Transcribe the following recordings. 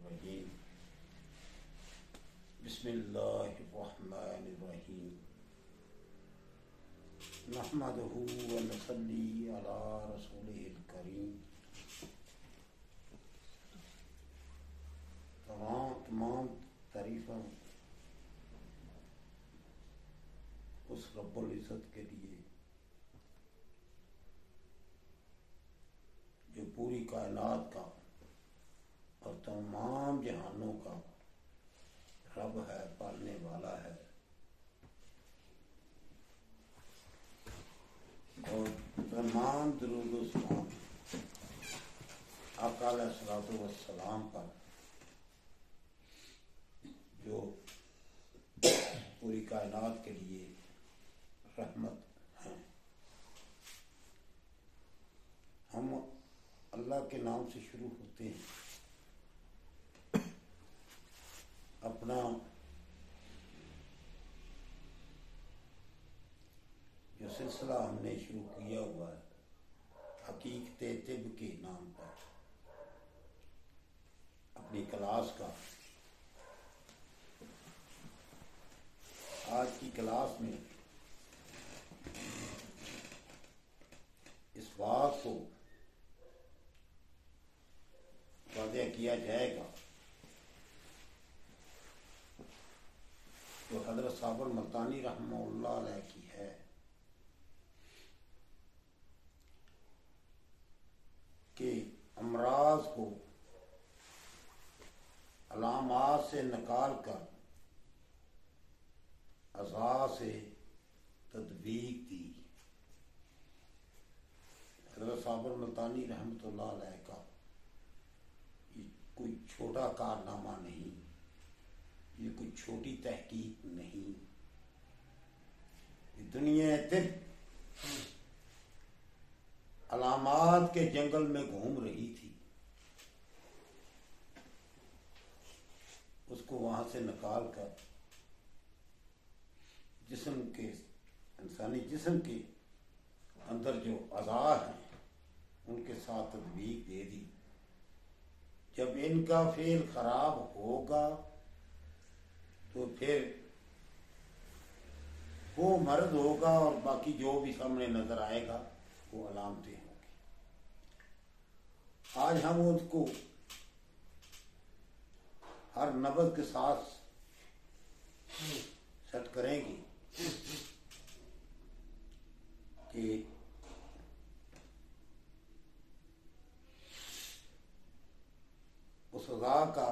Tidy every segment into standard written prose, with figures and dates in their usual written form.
الرجیم بسم اللہ الرحمن الرحیم نحمدہ ونصلی علی رسولہ الکریم. تمام تعریفیں اس رب العزت کے لیے جو پوری کائنات کا اور تمام جہانوں کا رب ہے، پالنے والا ہے، اور تمام درود و سلام آقا علیہ الصلوۃ والسلام پر جو پوری کائنات کے لیے رحمت ہیں. ہم اللہ کے نام سے شروع ہوتے ہیں. اپنا جو سلسلہ ہم نے شروع کیا ہوا ہے حقیقت طب کے نام پر، اپنی کلاس کا، آج کی کلاس میں اس بات کو واضح کیا جائے گا جو حضرت صابر ملتانی رحمہ اللہ علیہ کی ہے کہ امراض کو علامات سے نکال کر اعضاء سے تطبیق دی. حضرت صابر ملتانی رحمۃ اللہ علیہ کا یہ کوئی چھوٹا کارنامہ نہیں، یہ کوئی چھوٹی تحقیق نہیں. دنیا طب علامات کے جنگل میں گھوم رہی تھی، اس کو وہاں سے نکال کر جسم کے، انسانی جسم کے اندر جو اعضاء ہیں ان کے ساتھ تطبیق دے دی. جب ان کا فعل خراب ہوگا تو پھر وہ مرض ہوگا اور باقی جو بھی سامنے نظر آئے گا وہ علامتیں ہوں گی. آج ہم اس کو ہر نبض کے ساتھ سیٹ کریں گے کہ اس غذا کا،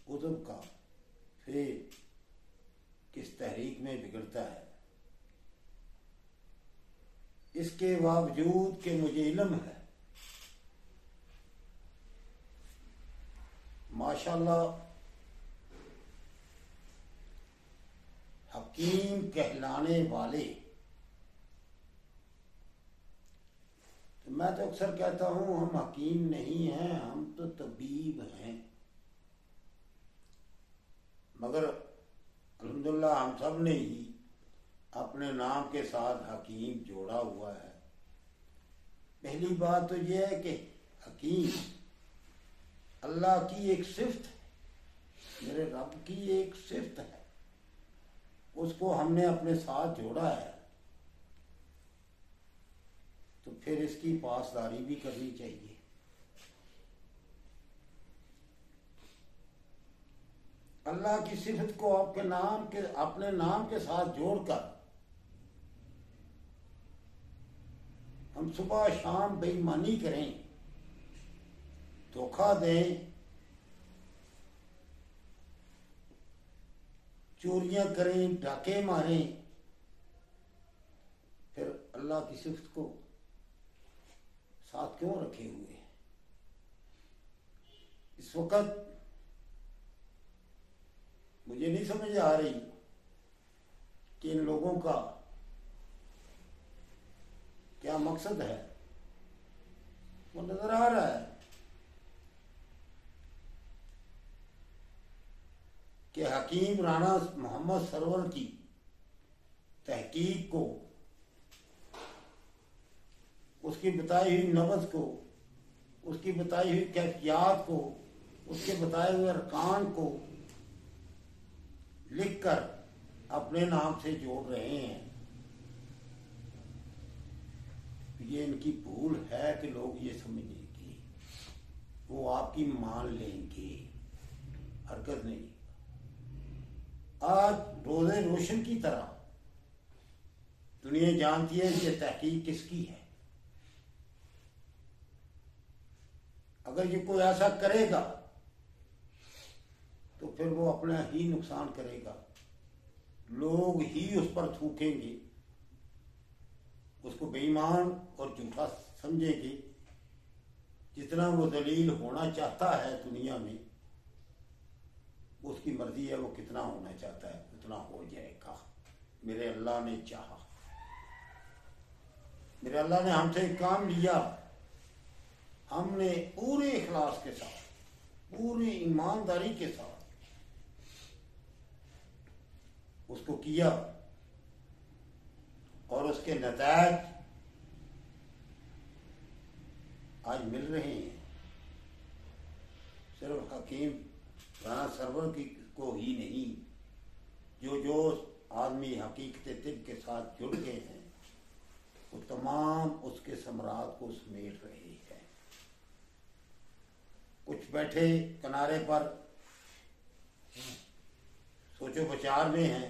عضو کا پھر کس تحریک میں بگڑتا ہے. اس کے باوجود کہ مجھے علم ہے، ماشاءاللہ حکیم کہلانے والے، تو میں تو اکثر کہتا ہوں ہم حکیم نہیں ہیں، ہم تو طبیب ہیں. مگر الحمدللہ ہم سب نے ہی اپنے نام کے ساتھ حکیم جوڑا ہوا ہے. پہلی بات تو یہ ہے کہ حکیم اللہ کی ایک صفت ہے، میرے رب کی ایک صفت ہے، اس کو ہم نے اپنے ساتھ جوڑا ہے، تو پھر اس کی پاسداری بھی کرنی چاہیے. اللہ کی صفت کو اپنے نام کے ساتھ جوڑ کر ہم صبح شام بے ایمانی کریں، دھوکہ دیں، چوریاں کریں، ڈاکے ماریں، پھر اللہ کی صفت کو ساتھ کیوں رکھے ہوئے ہیں؟ اس وقت مجھے نہیں سمجھ آ رہی کہ ان لوگوں کا کیا مقصد ہے. وہ نظر آ رہا ہے کہ حکیم رانا محمد سرور کی تحقیق کو، اس کی بتائی ہوئی نبض کو، اس کی بتائی ہوئی کیفیات کو اس کے بتائے ہوئے ارکان کو لکھ کر اپنے نام سے جوڑ رہے ہیں، یہ ان کی بھول ہے کہ لوگ یہ سمجھیں گے، وہ آپ کی مان لیں گے، حرکت نہیں۔ آج روزے روشن کی طرح دنیا جانتی ہے کہ تحقیق کس کی ہے۔ اگر یہ کوئی ایسا کرے گا تو پھر وہ اپنا ہی نقصان کرے گا، لوگ ہی اس پر تھوکیں گے، اس کو بے ایمان اور جھوٹا سمجھیں گے۔ جتنا وہ ذلیل ہونا چاہتا ہے دنیا میں، اس کی مرضی ہے وہ کتنا ہونا چاہتا ہے اتنا ہو جائے گا۔ میرے اللہ نے چاہا، میرے اللہ نے ہم سے ایک کام لیا، ہم نے پورے اخلاص کے ساتھ، پوری ایمانداری کے ساتھ اس کو کیا، اور اس کے نتائج آج مل رہے ہیں۔ صرف حکیم رانا سرور کو ہی نہیں، جو آدمی حقیقت طب کے ساتھ جڑ گئے ہیں وہ تمام اس کے ثمرات کو سمیٹ رہے ہیں۔ کچھ بیٹھے کنارے پر سوچو بچار میں ہیں،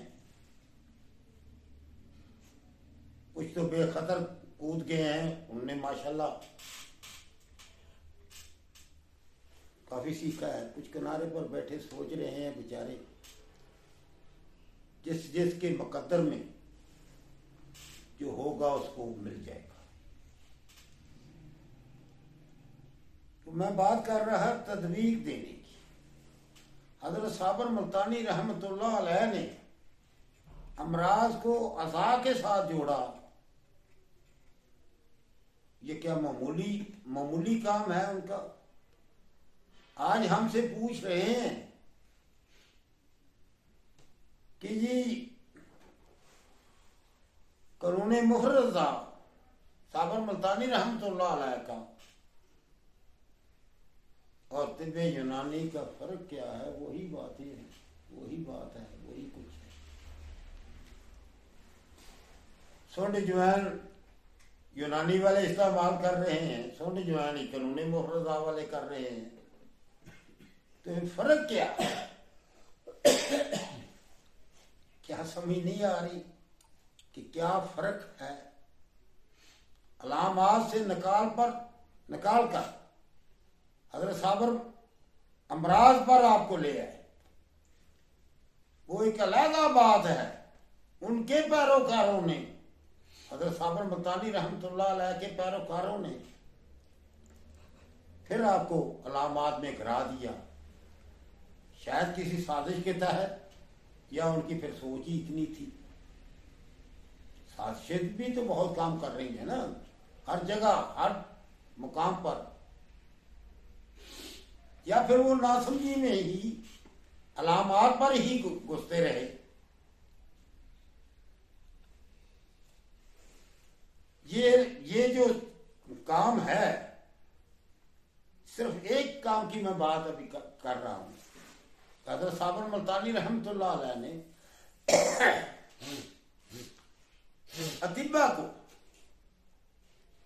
کچھ تو بے خطر کود گئے ہیں، انہوں نے ماشاءاللہ کافی سیکھا ہے۔ کچھ کنارے پر بیٹھے سوچ رہے ہیں بیچارے، جس کے مقدر میں جو ہوگا اس کو مل جائے گا۔ تو میں بات کر رہا تدویق دینے کی۔ حضرت صابر ملتانی رحمۃ اللہ علیہ نے امراض کو عزا کے ساتھ جوڑا۔ یہ کیا معمولی کام ہے ان کا؟ آج ہم سے پوچھ رہے ہیں کہ جی قانون مفرزہ صابر ملتانی رحمۃ اللہ علیہ کا اور طب یونانی کا فرق کیا ہے؟ وہی بات ہے، وہی بات ہے، وہی کچھ ہے۔ سونڈ جوائن یونانی والے استعمال کر رہے ہیں، سونڈ جوائن ہی قانون مفرزہ والے کر رہے ہیں، تو فرق کیا ہے؟ کیا سمجھ نہیں آ رہی کہ کیا فرق ہے؟ علامات سے نکال کر حضرت صابر امراض پر آپ کو لے آئے، وہ ایک علیحدہ بات ہے۔ ان کے پیروکاروں نے، حضرت صابر ملتانی رحمۃ اللہ علیہ کے پیروکاروں نے پھر آپ کو علامات میں گرا دیا، شاید کسی سازش کے تحت، یا ان کی پھر سوچ ہی اتنی تھی۔ سازشیں بھی تو بہت کام کر رہی ہیں نا، ہر جگہ ہر مقام پر، یا پھر وہ ناسمجھی میں ہی علامات پر ہی گھستے رہے۔ یہ جو کام ہے، صرف ایک کام کی میں بات ابھی کر رہا ہوں۔ حضرت صابر ملتانی رحمۃ اللہ علیہ نے اطباء کو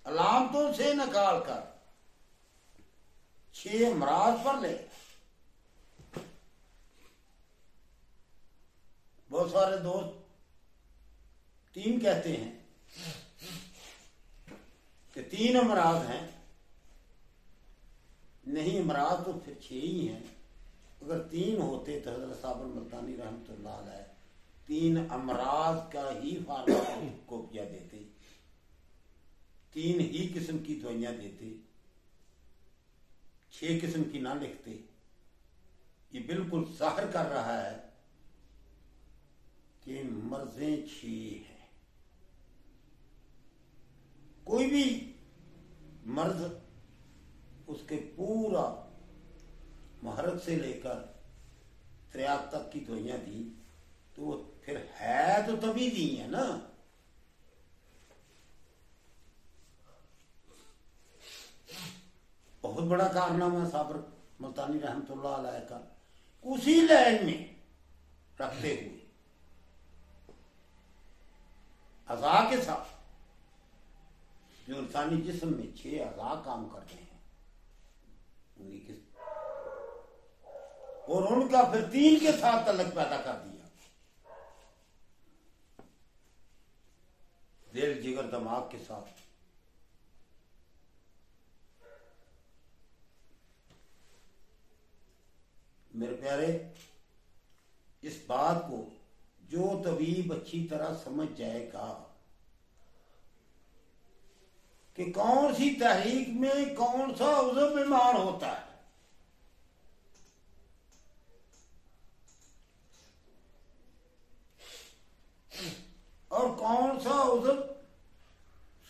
علامتوں سے نکال کر 6 امراض پر لے۔ بہت سارے دوست 3 کہتے ہیں کہ 3 امراض ہیں، نہیں امراض تو پھر 6 ہی ہیں۔ اگر 3 ہوتے تو حضرت صابر ملتانی رحمۃ اللہ علیہ 3 امراض کا ہی فارمولہ کاپیاں دیتے، 3 ہی قسم کی دوائیاں دیتے، 6 قسم کی نہ لکھتے۔ یہ بالکل ظاہر کر رہا ہے کہ مرضیں 6 ہیں۔ کوئی بھی مرض اس کے پورا محرک سے لے کر تریاق تک کی دوائیاں دی تو وہ پھر ہے تو تبھی دی ہیں نا۔ بہت بڑا کارنامہ صابر ملتانی رحمۃ اللہ علیہ کا اسی لائن میں رکھتے ہوئے اعضاء کے ساتھ جو انسانی جسم میں 6 اعضاء کام کرتے ہیں انہیں کے اور ان کا پھر 3 کے ساتھ تعلق پیدا کر دیا، دل جگر دماغ کے ساتھ۔ میرے پیارے، اس بات کو جو طبیب اچھی طرح سمجھ جائے گا کہ کون سی تحریک میں کون سا عضو بیمار ہوتا ہے، اور کون سا عضو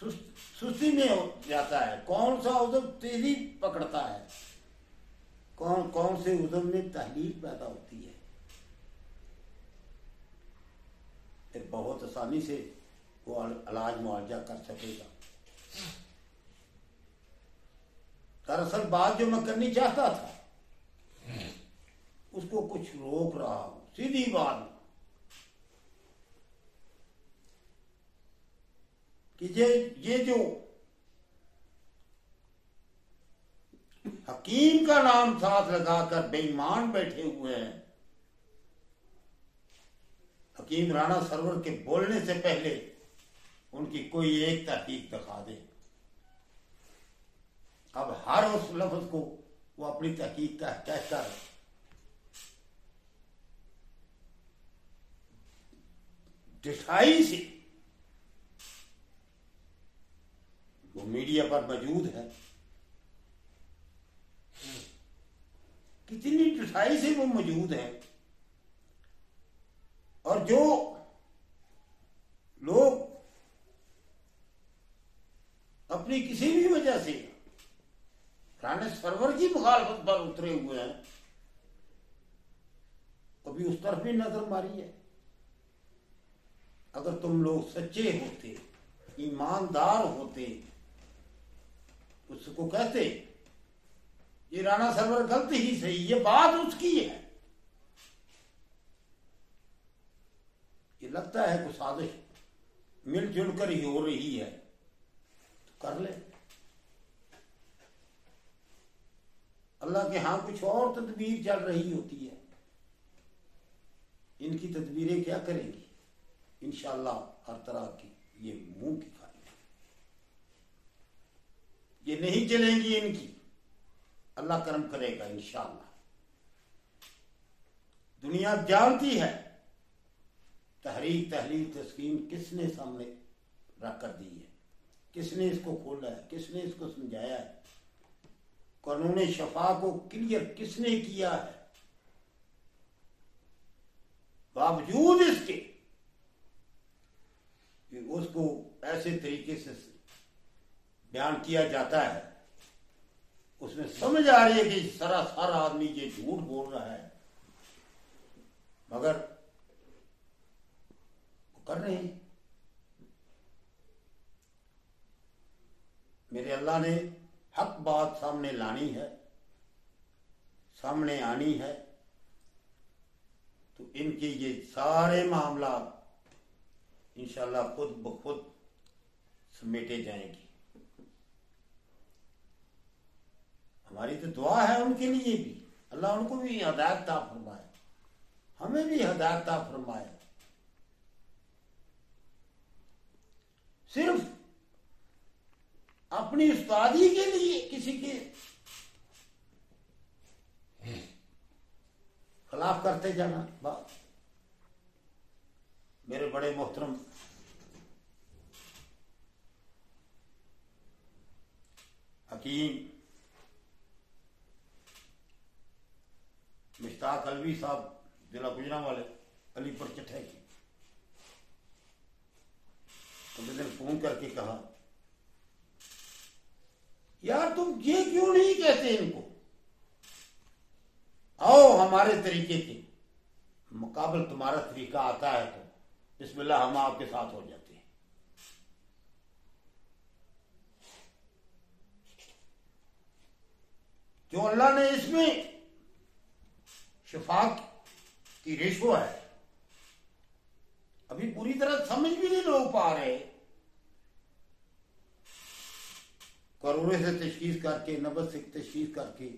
سستی میں ہو جاتا ہے، کون سا عضو تیزی پکڑتا ہے، کون سے عضو میں تحلیل پیدا ہوتی ہے، پھر بہت آسانی سے وہ علاج معالجہ کر سکے گا۔ دراصل بات جو میں کرنی چاہتا تھا اس کو کچھ روک رہا ہوں، سیدھی بات کہ یہ جو حکیم کا نام ساتھ لگا کر بے ایمان بیٹھے ہوئے ہیں، حکیم رانا سرور کے بولنے سے پہلے ان کی کوئی ایک تحقیق دکھا دے۔ اب ہر اس لفظ کو وہ اپنی تحقیق کا کہہ کر ڈٹھائی سے وہ میڈیا پر موجود ہے، کتنی ڈٹھائی سے وہ موجود ہے، اور جو لوگ اپنی کسی بھی وجہ سے رانا سرور کی مخالفت پر اترے ہوئے ہیں، کبھی اس طرف بھی نظر ماری ہے؟ اگر تم لوگ سچے ہوتے، ایماندار ہوتے، اس کو کہتے یہ رانا سرور غلط ہی صحیح، یہ بات اس کی ہے، یہ لگتا ہے کوئی سازش مل جل کر ہی ہو رہی ہے تو کر لے۔ اللہ کے ہاں کچھ اور تدبیر چل رہی ہوتی ہے، ان کی تدبیریں کیا کریں گی؟ انشاءاللہ ہر طرح کی یہ منہ کی کھائی، یہ نہیں چلیں گی ان کی، اللہ کرم کرے گا انشاءاللہ۔ دنیا جانتی ہے تحریک تحلیل تسکین کس نے سامنے رکھ کر دی ہے، کس نے اس کو کھولا ہے، کس نے اس کو سمجھایا ہے، قانون شفا کو کلیئر کس نے کیا ہے، باوجود اس کے کہ اس کو ایسے طریقے سے بیان کیا جاتا ہے، اس میں سمجھ آ رہی ہے کہ سراسر آدمی یہ جھوٹ بول رہا ہے، مگر وہ کر رہے ہیں۔ میرے اللہ نے حق بات سامنے لانی ہے، سامنے آنی ہے، تو ان کے یہ سارے معاملات انشاءاللہ خود بخود سمیٹے جائیں گی۔ ہماری تو دعا ہے ان کے لیے بھی، اللہ ان کو بھی ہدایت عطا فرمائے، ہمیں بھی ہدایت عطا فرمائے۔ صرف اپنی استادی کے لیے کسی کے خلاف کرتے جانا بات۔ میرے بڑے محترم حکیم مشتاق الوی صاحب ضلع گجرانوالے علی پور چٹھے کی انہوں نے فون کر کے کہا یار تم یہ کیوں نہیں کہتے ان کو، آؤ ہمارے طریقے کے مقابل تمہارا طریقہ آتا ہے تو بسم اللہ ہم آپ کے ساتھ ہو جاتے ہیں۔ جو اللہ نے اس میں شفا کی ریشو ہے، ابھی پوری طرح سمجھ بھی نہیں لوگ پا رہے. کروڑے سے تشخیص کر کے، نبض سے تشخیص کر کے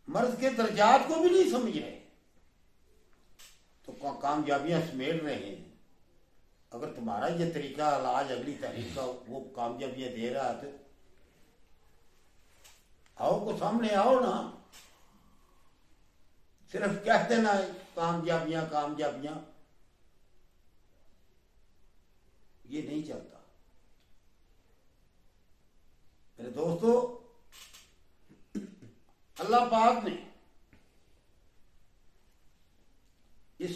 مرض کے درجات کو بھی نہیں سمجھ رہے، تو کامیابیاں سمیٹ رہے ہیں. اگر تمہارا یہ طریقہ علاج اگلی تحریک کا وہ کامیابیاں دے رہا ہے تو آؤ کو سامنے آؤ نا. صرف کہتے نا کامیابیاں کامیابیاں، یہ نہیں چلتا. میرے دوستو، اللہ پاک نے اس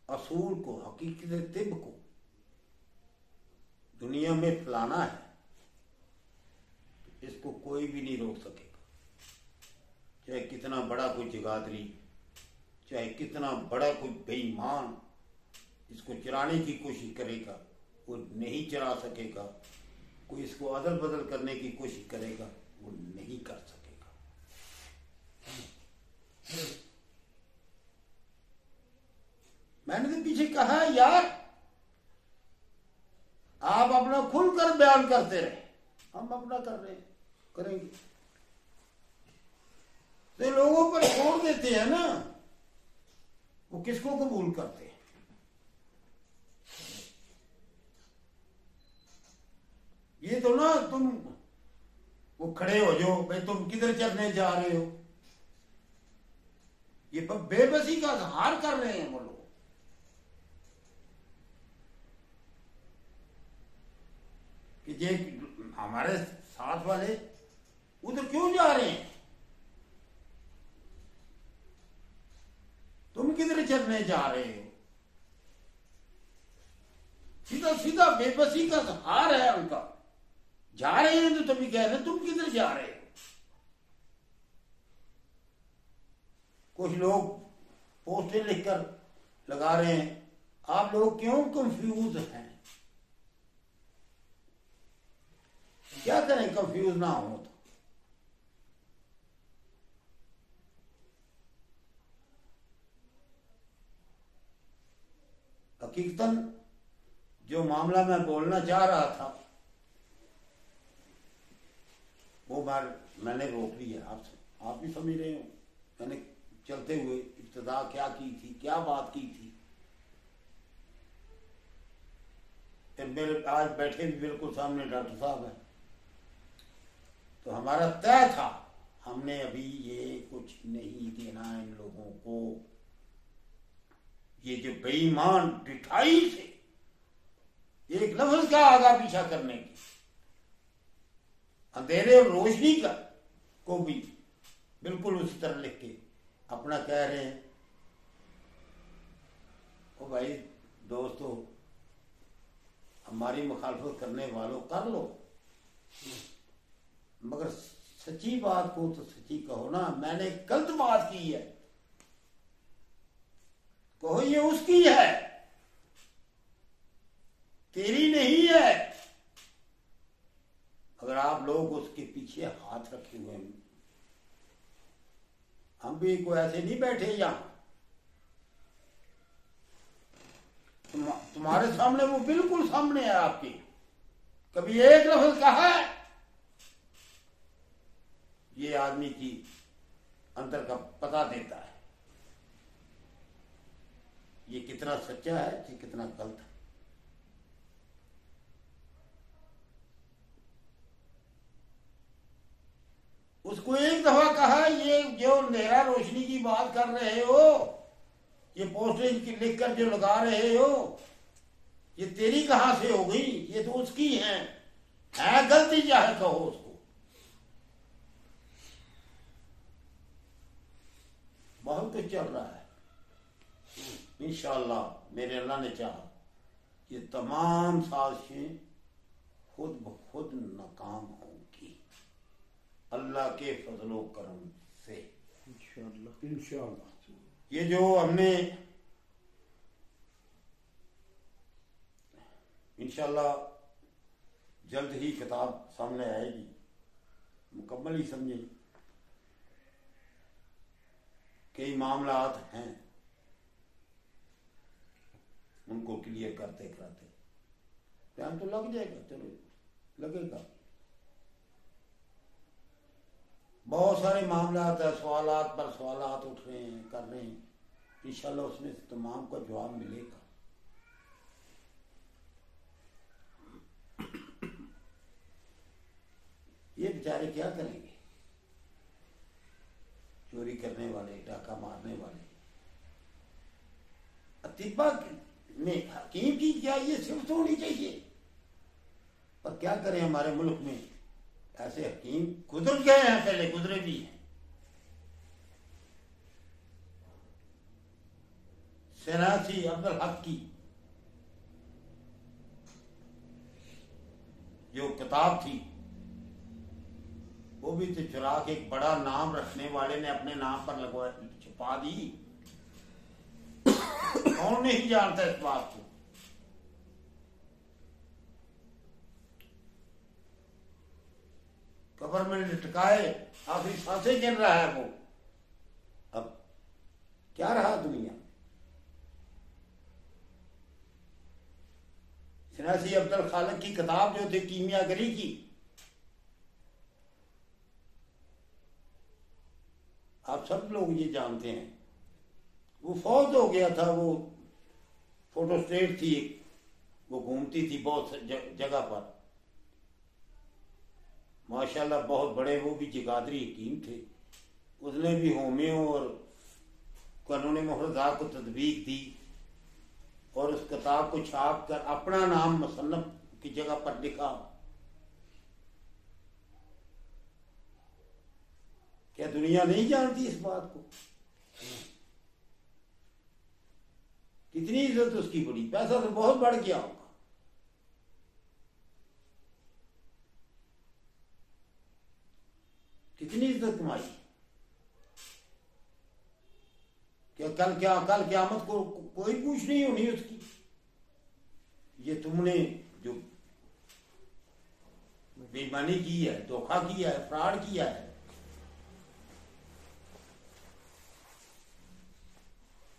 اصول کو، حقیقت طب کو دنیا میں پھیلانا ہے، اس کو کوئی بھی نہیں روک سکے گا. چاہے کتنا بڑا کوئی جگادری، چاہے کتنا بڑا کوئی بے ایمان اس کو چرانے کی کوشش کرے گا، وہ نہیں چرا سکے گا. کوئی اس کو عدل بدل کرنے کی کوشش کرے گا، وہ نہیں کر سکے گا. میں نے تو پیچھے کہا یار آپ اپنا کھل کر بیان کرتے رہے، ہم اپنا کر رہے ہیں، کریں گے. تو لوگوں پر چھوڑ دیتے ہیں نا، وہ کس کو قبول کرتے ہیں؟ یہ تو نا تم وہ کھڑے ہو جو بھائی تم کدھر چلنے جا رہے ہو، یہ بے بسی کا اظہار کر رہے ہیں وہ لوگ. کہ یہ ہمارے ساتھ والے ادھر کیوں جا رہے ہیں، تم کدھر چلنے جا رہے ہو. سیدھا سیدھا بے بسی کا اظہار ہے ان کا. جا رہے ہیں تو تبھی کہہ رہے ہیں تم کدھر جا رہے ہو. کچھ لوگ پوسٹیں لکھ کر لگا رہے ہیں آپ لوگ کیوں کنفیوز ہیں. کیا کریں کنفیوز نہ ہو تو. حقیقتاً جو معاملہ میں بولنا چاہ رہا تھا وہ میں نے روک لیا آپ سے. آپ بھی سمجھ رہے ہو میں نے چلتے ہوئے ابتدا کیا کی تھی، کیا بات کی تھی. پھر میرے آج بیٹھے بھی بالکل سامنے ڈاکٹر صاحب ہیں، تو ہمارا طے تھا ہم نے ابھی یہ کچھ نہیں دینا ان لوگوں کو. یہ جو بے ایمان ڈٹھائی سے ایک لفظ کا آگا پیچھا کرنے کی، اندھیرے اور روشنی کا کو بھی بالکل اسی طرح لکھ کے اپنا کہہ رہے ہیں. او بھائی دوستو، ہماری مخالفت کرنے والوں کر لو، مگر سچی بات کو تو سچی کہو نا. میں نے غلط بات کی ہے کہو یہ اس کی ہے، تیری نہیں ہے. اگر آپ لوگ اس کے پیچھے ہاتھ رکھے ہوئے ہیں، ہم بھی کوئی ایسے نہیں بیٹھے یہاں. تمہارے سامنے وہ بالکل سامنے ہے آپ کے. کبھی ایک لفظ کہا ہے، یہ آدمی کی اندر کا پتہ دیتا ہے یہ کتنا سچا ہے، یہ کتنا غلط ہے. اس کو ایک دفعہ کہا یہ جو اندھیرا روشنی کی بات کر رہے ہو، یہ پوسٹیں لکھ کر جو لگا رہے ہو، یہ تیری کہاں سے ہو گئی، یہ تو اس کی ہے غلطی چاہے کہو اس کو. بہت کچھ چل رہا ہے. انشاءاللہ میرے اللہ نے چاہا یہ تمام سازشیں خود بخود ناکام ہوں گی اللہ کے فضل و کرم سے انشاءاللہ. یہ جو ہم نے انشاءاللہ جلد ہی کتاب سامنے آئے گی، مکمل ہی سمجھیں. کئی معاملات ہیں ان کو کلیئر کرتے کراتے ٹائم تو لگ جائے گا، چلو لگے گا. بہت سارے معاملات ہیں، سوالات پر سوالات اٹھ رہے ہیں، کر رہے ہیں. انشاءاللہ اس میں سے تمام کا جواب ملے گا. یہ بیچارے کیا کریں گے؟ چوری کرنے والے، ڈاکہ مارنے والے. اطباء میں حکیم کی کیا یہ صفت ہونی چاہیے؟ پر کیا کریں، ہمارے ملک میں ایسے حکیم گزر گئے ہیں، پہلے گزرے بھی ہیں. سیناسی عبدالحق کی جو کتاب تھی وہ بھی تو چرا کے ایک بڑا نام رکھنے والے نے اپنے نام پر لگوا چھپا دی. کون نہیں جانتا اس بات کو؟ قبر میں لٹکائے آخری سانسیں گن رہا ہے وہ. اب کیا رہا دنیا؟ سیناسی عبدالخالق کی کتاب جو تھی کیمیا گری کی، آپ سب لوگ یہ جانتے ہیں، وہ فوت ہو گیا تھا. وہ فوٹو اسٹیٹ تھی، وہ گھومتی تھی بہت جگہ پر. ماشاءاللہ بہت بڑے وہ بھی جگادری حکیم تھے. اس نے بھی ہومیو اور قانون محرزات کو تطبیق دی اور اس کتاب کو چھاپ کر اپنا نام مصنف کی جگہ پر لکھا. کیا دنیا نہیں جانتی اس بات کو؟ کتنی عزت اس کی بڑی، پیسہ تو بہت بڑھ گیا ہوگا. کتنی عزت کمائی. کیا کل قیامت کو کوئی پوچھ نہیں ہونی اس کی؟ یہ تم نے جو بے ایمانی کی ہے، دھوکہ کیا ہے، فراڈ کیا ہے،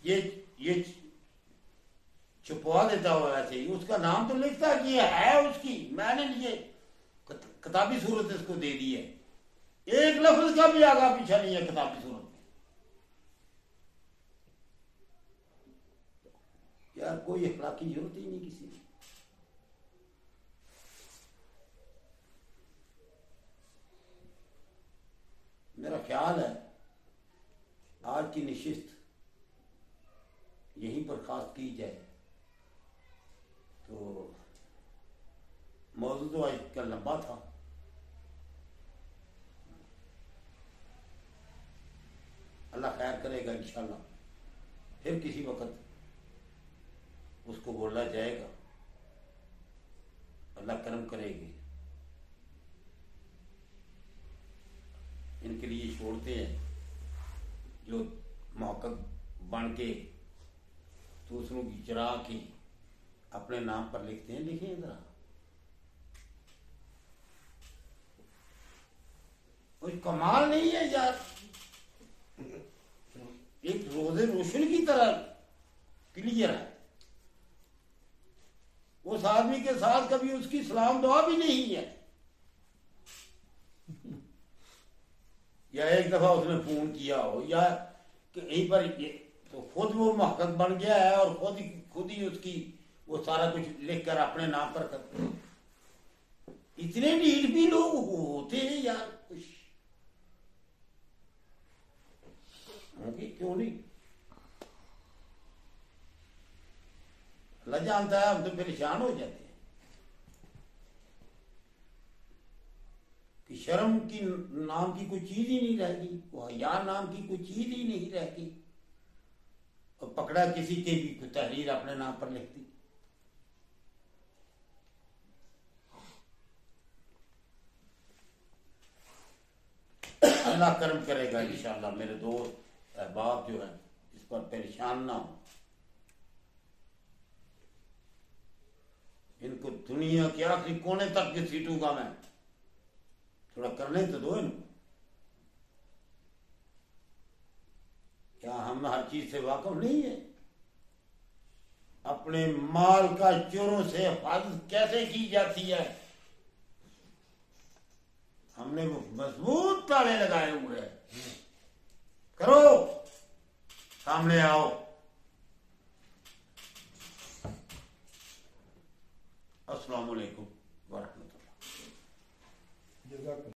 یہ چھپوا دیتا ہوا. ایسے ہی اس کا نام تو لکھتا کہ یہ ہے اس کی، میں نے یہ کتابی صورت اس کو دے دی ہے. ایک لفظ کا بھی آگا پیچھا نہیں ہے کتابی صورت میں. یار کوئی اخلاقی ضرورت ہی نہیں کسی کی. میرا خیال ہے آج کی نشست یہیں پر خاص کی جائے تو موضوع تو آج کا لمبا تھا. اللہ خیر کرے گا انشاءاللہ. پھر کسی وقت اس کو بولا جائے گا، اللہ کرم کرے گی. ان کے لیے چھوڑتے ہیں جو محقق بن کے دوسروں کی چرا کے اپنے نام پر لکھتے ہیں. لکھیں ذرا، کوئی کمال نہیں ہے یار. ایک روزے روشن کی طرح کلیئر ہے. اس آدمی کے ساتھ کبھی اس کی سلام دعا بھی نہیں ہے، یا ایک دفعہ اس نے فون کیا ہو، یا کہیں پر تو خود وہ محقق بن گیا ہے اور خود ہی اس کی وہ سارا کچھ لکھ کر اپنے نام پر کرتے ہیں. اتنے ڈھیل بھی لوگ ہوتے ہیں یار. کچھ کیوں نہیں؟ اللہ جانتا ہے، ہم تو پریشان ہو جاتے ہیں کہ شرم کی نام کی کوئی چیز ہی نہیں رہ گئی، حیا نام کی کوئی چیز ہی نہیں رہ گئی، اور پکڑا کسی کے بھی کوئی تحریر اپنے نام پر لکھتی. اللہ کرم کرے گا انشاءاللہ. میرے دوست احباب جو ہیں اس پر پریشان نہ ہوں. ان کو دنیا کے آخری کونے تک گھسیٹوں گا میں. تھوڑا کرنے تو دو ان کو. کیا ہم ہر چیز سے واقف نہیں ہیں؟ اپنے مال کا چوروں سے حفاظت کیسے کی جاتی ہے ہم نے وہ مضبوط تالے لگائے ہوئے ہیں. کرو، سامنے آؤ. السلام علیکم ورحمۃ اللہ.